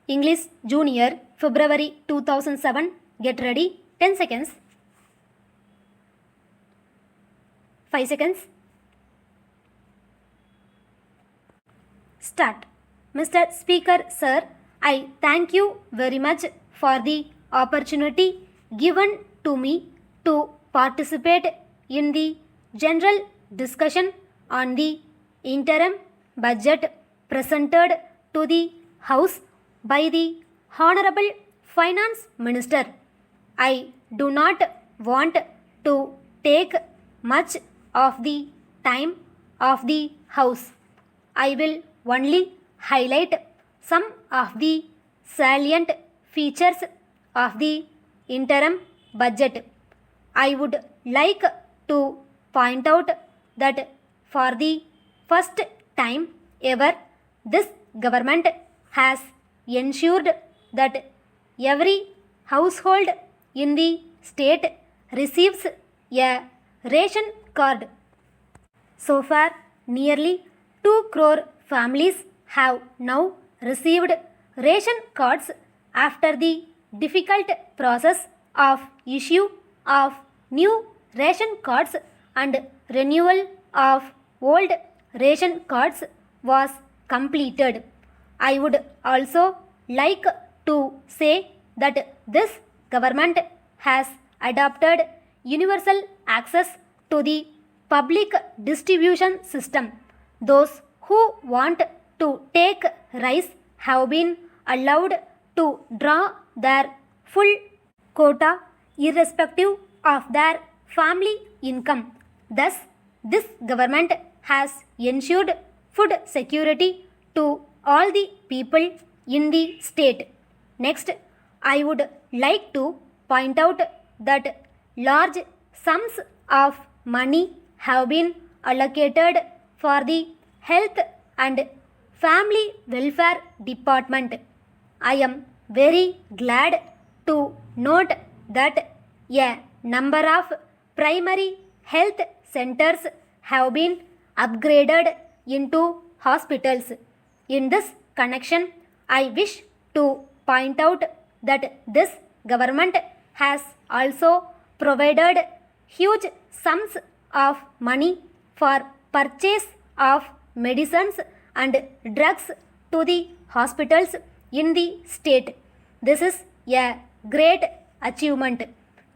English Junior, February 2007. Get ready. 10 seconds. 5 seconds. Start. Mr. Speaker, Sir, I thank you very much for the opportunity given to me to participate in the general discussion on the interim budget presented to the House by the Honorable Finance Minister. I do not want to take much of the time of the House. I will only highlight some of the salient features of the interim budget. I would like to point out that for the first time ever, this government has ensured that every household in the state receives a ration card. So far, nearly 2 crore families have now received ration cards after the difficult process of issue of new ration cards and renewal of old ration cards was completed. I would also like to say that this government has adopted universal access to the public distribution system. Those who want to take rice have been allowed to draw their full quota irrespective of their family income. Thus, this government has ensured food security to all the people in the state. Next, I would like to point out that large sums of money have been allocated for the Health and Family Welfare Department. I am very glad to note that a number of primary health centers have been upgraded into hospitals. In this connection, I wish to point out that this government has also provided huge sums of money for purchase of medicines and drugs to the hospitals in the state. This is a great achievement.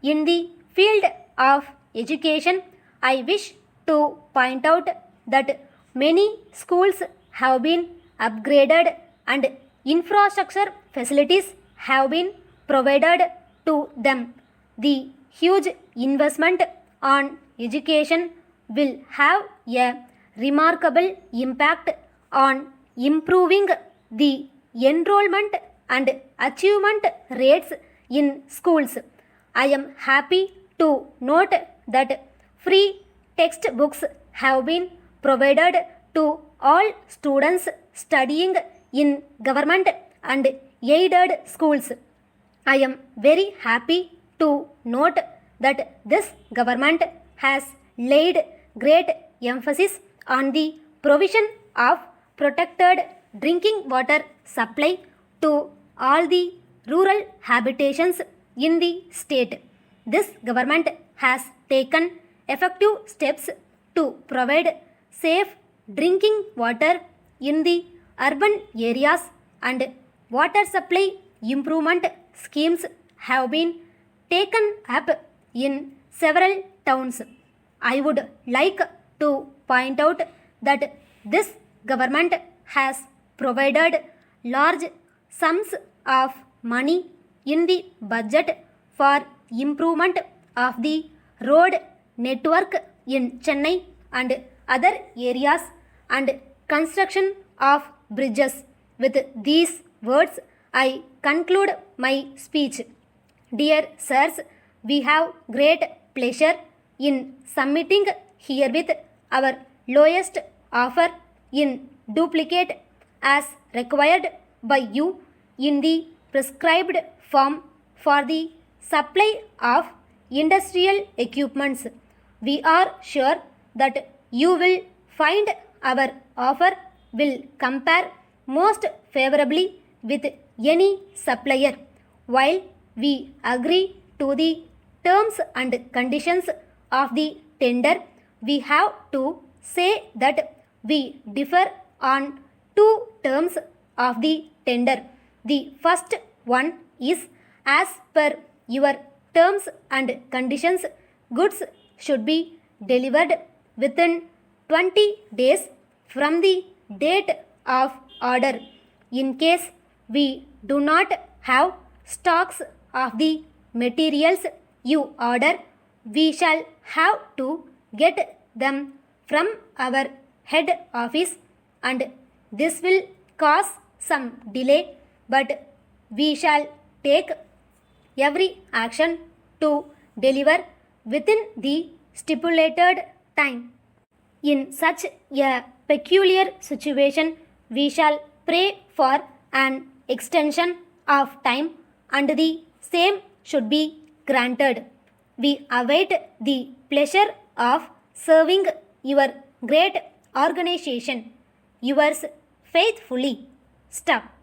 In the field of education, I wish to point out that many schools have been upgraded and infrastructure facilities have been provided to them. The huge investment on education will have a remarkable impact on improving the enrollment and achievement rates in schools. I am happy to note that free textbooks have been provided to all students studying in government and aided schools. I am very happy to note that this government has laid great emphasis on the provision of protected drinking water supply to all the rural habitations in the state. This government has taken effective steps to provide safe drinking water in the urban areas, and water supply improvement schemes have been taken up in several towns. I would like to point out that this government has provided large sums of money in the budget for improvement of the road network in Chennai and other areas and construction of bridges. With these words, I conclude my speech. Dear sirs, we have great pleasure in submitting herewith our lowest offer in duplicate as required by you in the prescribed form for the supply of industrial equipments. We are sure that you will find our offer will compare most favorably with any supplier. While we agree to the terms and conditions of the tender, we have to say that we differ on two terms of the tender. The first one is, as per your terms and conditions, goods should be delivered within 20 days from the date of order. In case we do not have stocks of the materials you order, we shall have to get them from our head office, and this will cause some delay, but we shall take every action to deliver within the stipulated time. In such a peculiar situation, we shall pray for an extension of time, and the same should be granted. We await the pleasure of serving your great organization. Yours faithfully, Steno.